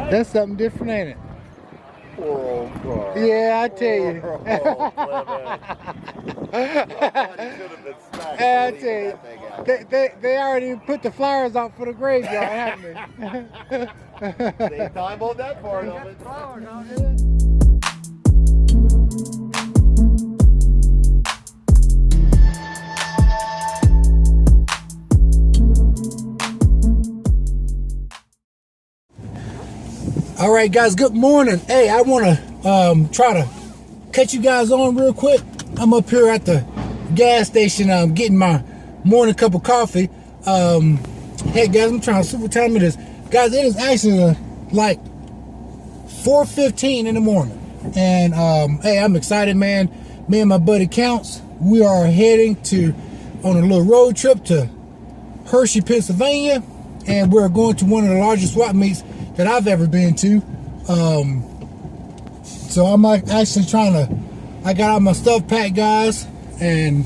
That's something different, ain't it? Poor old car. Yeah, I tell you. I tell you, they already put the flyers out for the graveyard, haven't they? They time on that part of it. All right, guys, good morning. Hey, I want to try to catch you guys on real quick. I'm up here at the gas station getting my morning cup of coffee. Hey, guys, I'm trying to see what time it is. Guys, it is actually like 4:15 in the morning. And, hey, I'm excited, man. Me and my buddy Counts, we are heading on a little road trip to Hershey, Pennsylvania. And we're going to one of the largest swap meets that I've ever been to. So I'm actually I got all my stuff packed, guys, and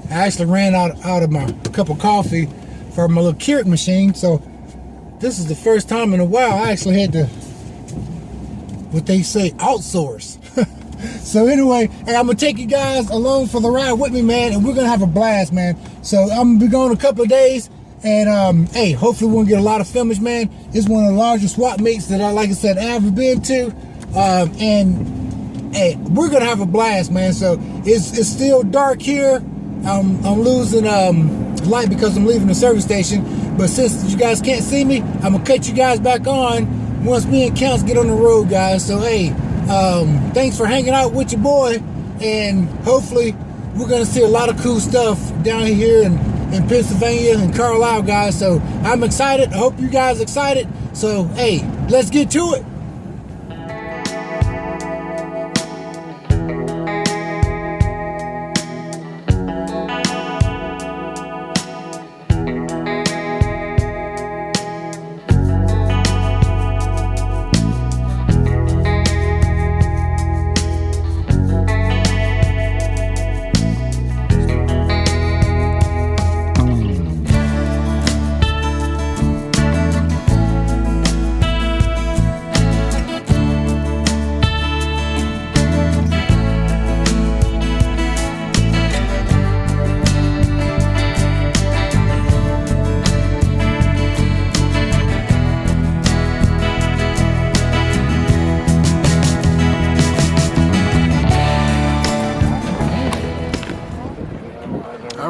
I actually ran out of my cup of coffee for my little Keurig machine. So this is the first time in a while I actually had to, what they say, outsource. So anyway, hey, I'm gonna take you guys along for the ride with me, man, and we're gonna have a blast, man. So I'm gonna be gone a couple of days. And hey, hopefully we'll get a lot of filmage, man. It's one of the largest swap meets that like I said, I've ever been to. And hey, we're gonna have a blast, man. So it's still dark here. I'm losing light because I'm leaving the service station. But since you guys can't see me, I'm gonna cut you guys back on once me and Counts get on the road, guys. So hey, thanks for hanging out with your boy, and hopefully we're gonna see a lot of cool stuff down here in Pennsylvania and Carlisle, guys. So I'm excited. I hope you guys are excited. So hey, let's get to it.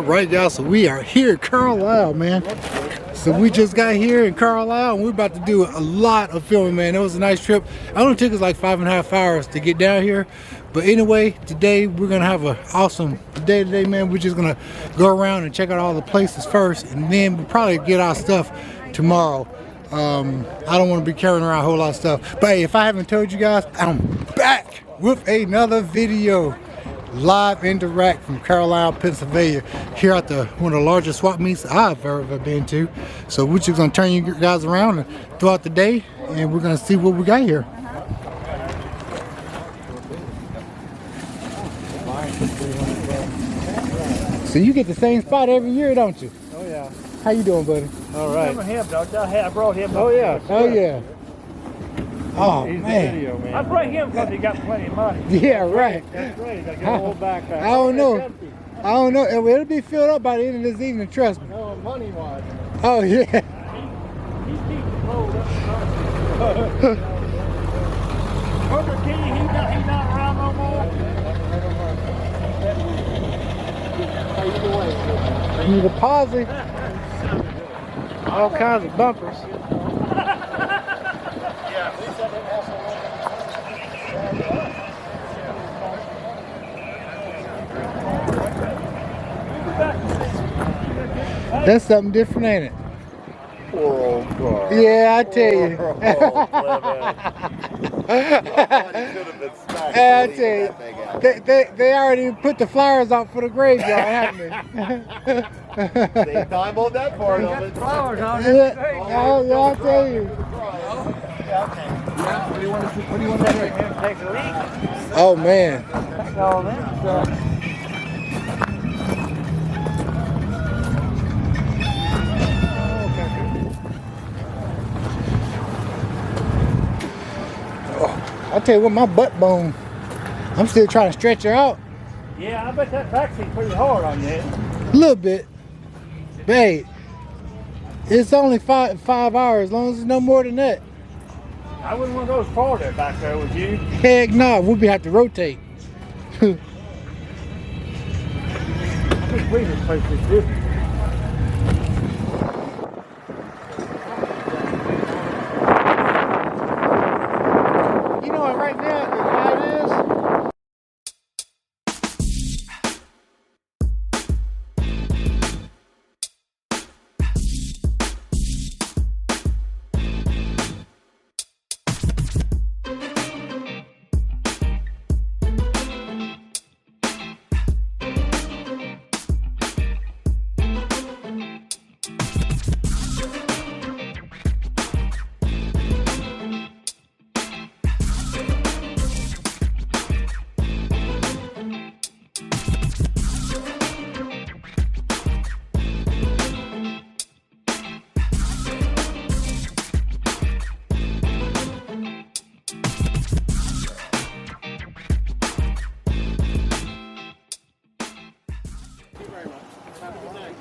Right, y'all, so we are here at Carlisle, man. So we just got here in Carlisle and we're about to do a lot of filming, man. It was a nice trip. It only took us like 5.5 hours to get down here. But anyway, today we're gonna have an awesome day today, man. We're just gonna go around and check out all the places first, and then we'll probably get our stuff tomorrow. I don't want to be carrying around a whole lot of stuff. But hey, if I haven't told you guys, I'm back with another video. Live and direct from Carlisle, Pennsylvania, here at one of the largest swap meets I've ever been to. So we're just gonna turn you guys around throughout the day, and we're gonna see what we got here. So you get the same spot every year, don't you? Oh yeah. How you doing, buddy? All right. Remember him, don't you? I brought him. Oh yeah. Oh yeah. Oh, he's man. Video, man. I brought him because he got plenty of money. Yeah, right. That's right. He got a whole backpack. I don't know. I don't know. It'll be filled up by the end of this evening, trust me. No, money-wise. Oh, yeah. He's keeping the load up. Booker T, he's not around no more. How you doing? You deposit all kinds of bumpers. That's something different, ain't it? Poor old car. Yeah, I tell you. I tell you, they already put the flyers out for the graveyard, haven't they? They time on that part of it. Flowers on it. Yeah, I'll tell you. What do you want to do? Take a leak? Oh, man. All that stuff. I tell you what, my butt bone, I'm still trying to stretch her out Yeah, I bet that back seat's pretty hard on you. a little bit. Babe, it's only five hours, as long as it's no more than that. I wouldn't want to go as far there back there, would you? Heck no, we'll be have to rotate. I think this place is different. You know what, right now, how it is?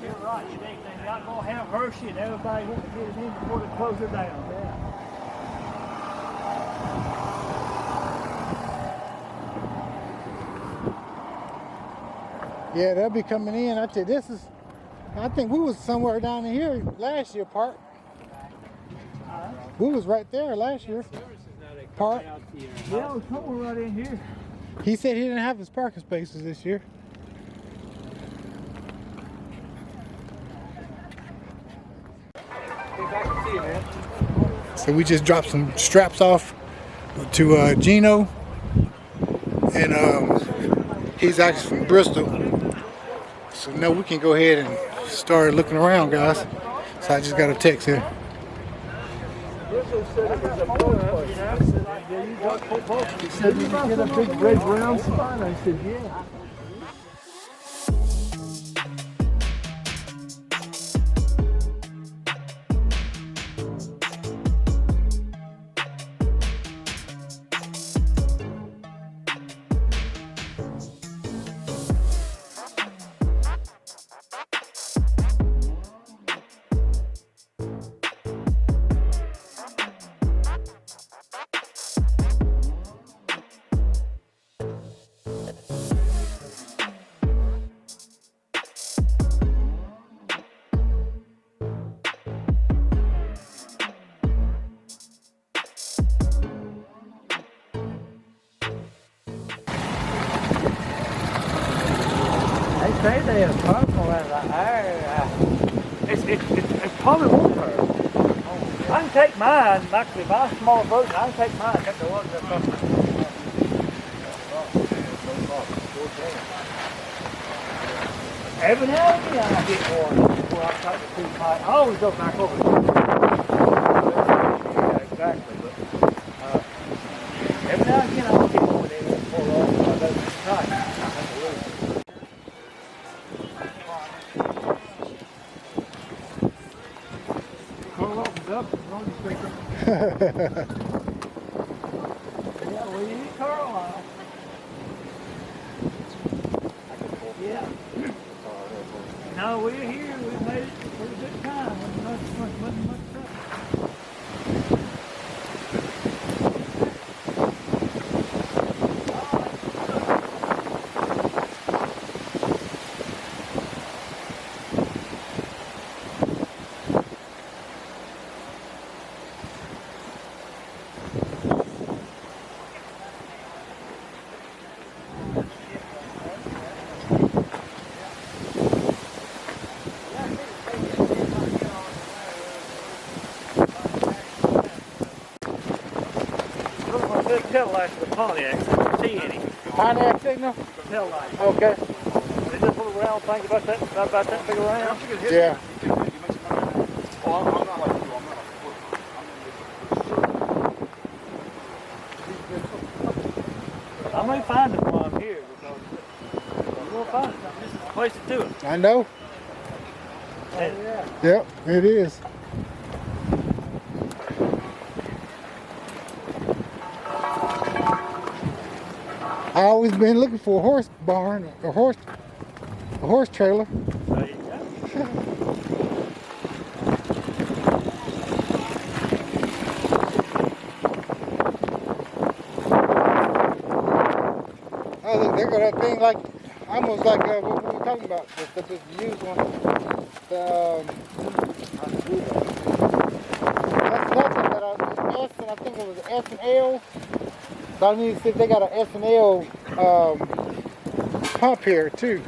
You're right, you think they're not going to have Hershey and everybody wants to get it in before they close it down. Yeah. Yeah, they'll be coming in. I tell you, I think we was somewhere down in here last year, Park. We was right there last year. Park. Yeah, it was somewhere right in here. He said he didn't have his parking spaces this year. So we just dropped some straps off to Gino, and he's actually from Bristol. So now we can go ahead and start looking around, guys. So I just got a text here. He said, "Did you get a big red brown spot?" I said, "Yeah." They say they are purple as a hair. It's probably won't hurt. I can take mine. Actually, if I'm a small version, I can take mine. Take the ones that come. Every now and then I get one where I cut the too tight. I always go back over. Yeah, exactly. But every now and again I'll get one there and pull off. I go too tight. Yeah, we eat Carlisle. Yeah. No, we're here. We made it for a good time. Wasn't much trouble. Tail lights of the Pontiac. See any? Pontiac signal? Tail lights. Okay. They just little round thing about that big around. Yeah. I may find them while I'm here because we'll find something. This is the place to do it. I know. And Yep, it is. I always been looking for a horse barn, a horse trailer. There you go. Oh, look, they got that thing like, almost like what we were talking about, the used one. That's nothing that I think it was S and L. So I need to see if they got an S and L pump here too.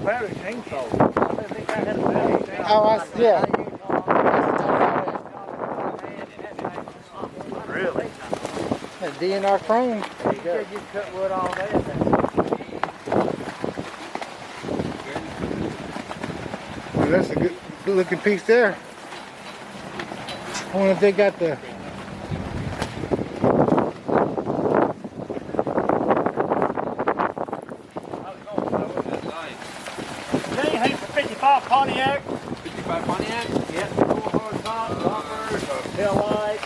Battery chainsaw. I think I had a battery chainsaw. Oh, yeah. Really? That DNR chrome. You said you cut wood all day. Well, that's a good looking piece there. I wonder if they got the. Anything for 55 Pontiac? 55 Pontiac? Yep, 4 hard top, bumpers, tail light.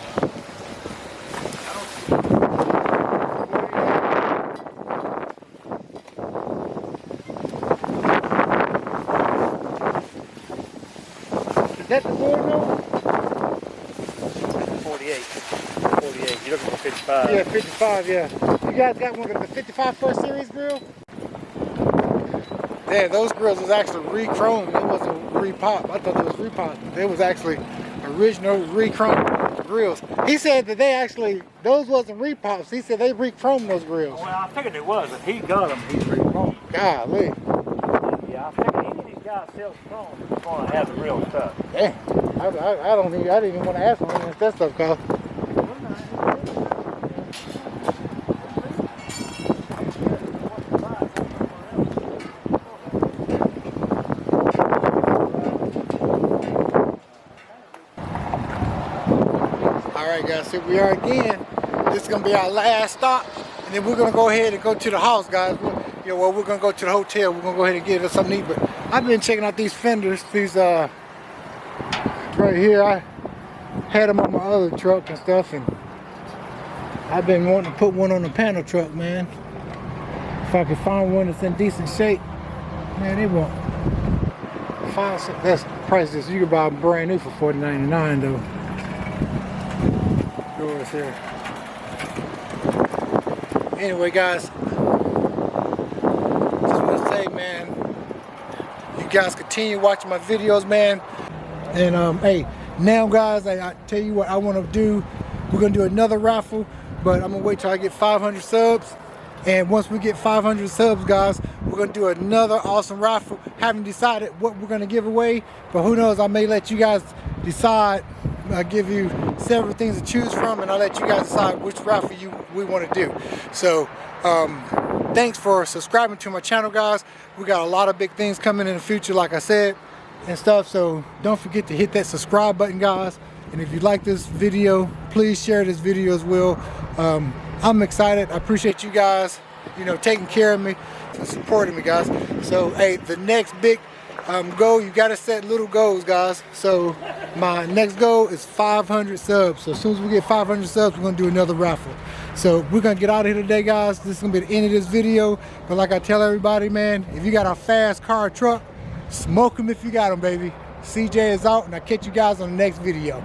Is that the board though? 48. 48. You're looking for 55. Yeah, 55, yeah. You guys got one of the 55 First Series grill? Yeah, those grills was actually re-chromed. It wasn't re-pop. I thought it was re-pop. They was actually original re-chromed grills. He said that they actually, those wasn't re-pops. He said they re-chromed those grills. Well, I figured it was. If he got them, he's re-chromed. Golly. Yeah, I figured any of these guys sells chrome before I have the real stuff. Yeah. I didn't even want to ask him if that stuff cost. Alright guys, here we are again. This is going to be our last stop. And then we're going to go ahead and go to the house, guys. We're going to go to the hotel. We're going to go ahead and get us something to eat. But I've been checking out these fenders. These, right here. I had them on my other truck and stuff. And I've been wanting to put one on the panel truck, man. If I could find one that's in decent shape. Man, they want that's the price. This you can buy them brand new for $40.99 though. Doors here. Anyway, guys, just want to say, man, you guys continue watching my videos, man. And hey, now, guys, I tell you what I want to do. We're gonna do another raffle, but I'm gonna wait till I get 500 subs. And once we get 500 subs, guys, we're gonna do another awesome raffle. Haven't decided what we're gonna give away, but who knows? I may let you guys decide. I'll give you several things to choose from, and I'll let you guys decide which raffle we want to do. So thanks for subscribing to my channel, guys. We got a lot of big things coming in the future, like I said, and stuff. So don't forget to hit that subscribe button, guys. And if you like this video, please share this video as well. I'm excited. I appreciate you guys, taking care of me and supporting me, guys. So hey, the next big goal, you gotta set little goals, guys. So my next goal is 500 subs. So as soon as we get 500 subs, we're gonna do another raffle. So we're gonna get out of here today, guys. This is gonna be the end of this video. But like I tell everybody, man, if you got a fast car or truck, smoke them if you got them, baby. CJ is out, and I'll catch you guys on the next video.